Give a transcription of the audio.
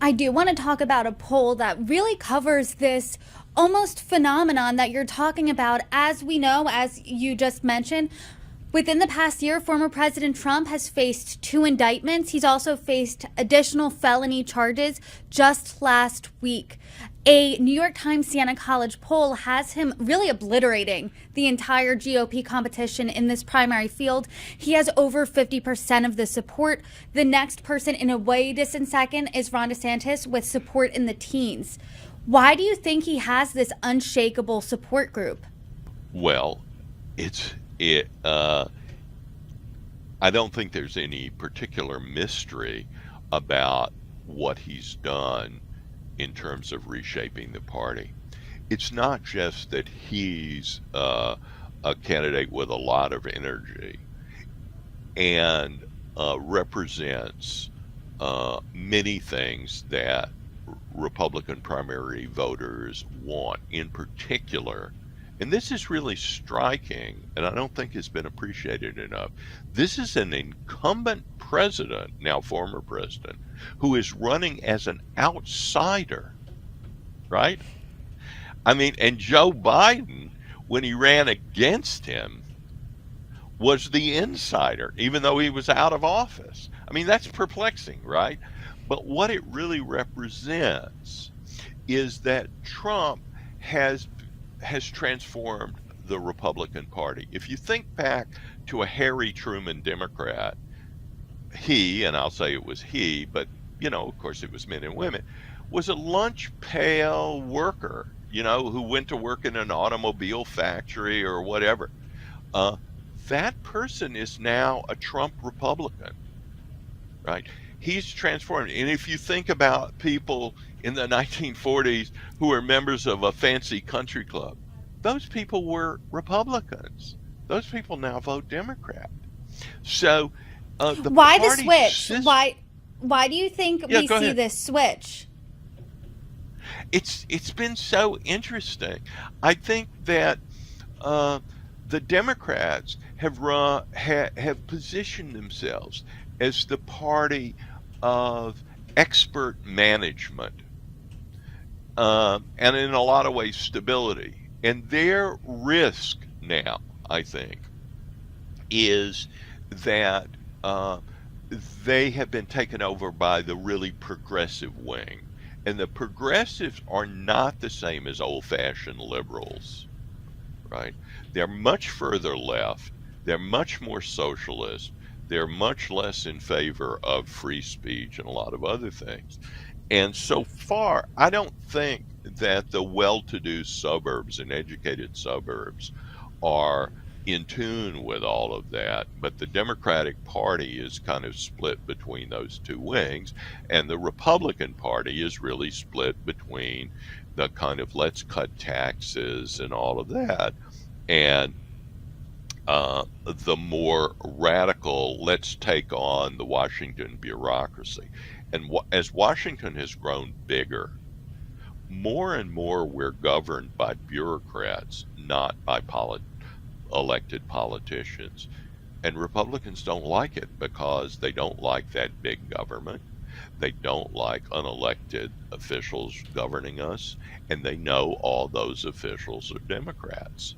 I do want to talk about a poll that really covers this almost phenomenon that you're talking about. As we know, as you just mentioned, within the past year, former President Trump has faced 2 indictments. He's also faced additional felony charges just last week. A New York Times Siena College poll has him really obliterating the entire GOP competition in this primary field. He has over 50% of the support. The next person in a way distant second is Ron DeSantis with support in the teens. Why do you think he has this unshakable support group? Well, it's it. I don't think there's any particular mystery about what he's done in terms of reshaping the party. It's not just that he's a candidate with a lot of energy and represents many things that Republican primary voters want, in particular. And this is really striking, and I don't think it's been appreciated enough. This is an incumbent president, now former president, who is running as an outsider, right? I mean, and Joe Biden, when he ran against him, was the insider, even though he was out of office. I mean, that's perplexing, right? But what it really represents is that Trump has transformed the Republican Party. If you think back to a Harry Truman Democrat, he, and I'll say it was he, but of course it was men and women, was a lunch pail worker, who went to work in an automobile factory or whatever. That person is now a Trump Republican, right? He's transformed. And if you think about people in the 1940s who were members of a fancy country club, those people were Republicans. Those people now vote Democrat. So why the switch? Why do you think we see this switch? It's been so interesting. I think that the Democrats have positioned themselves as the party of expert management, and in a lot of ways stability. And their risk now, I think, is that they have been taken over by the really progressive wing. And the progressives are not the same as old-fashioned liberals, right? They're much further left. They're much more socialist. They're much less in favor of free speech and a lot of other things. And so far, I don't think that the well-to-do suburbs and educated suburbs are in tune with all of that, but the Democratic Party is kind of split between those two wings, and the Republican Party is really split between the kind of let's cut taxes and all of that, and the more radical let's take on the Washington bureaucracy. And as Washington has grown bigger, more and more we're governed by bureaucrats, not by elected politicians. And Republicans don't like it because they don't like that big government. They don't like unelected officials governing us, and they know all those officials are Democrats.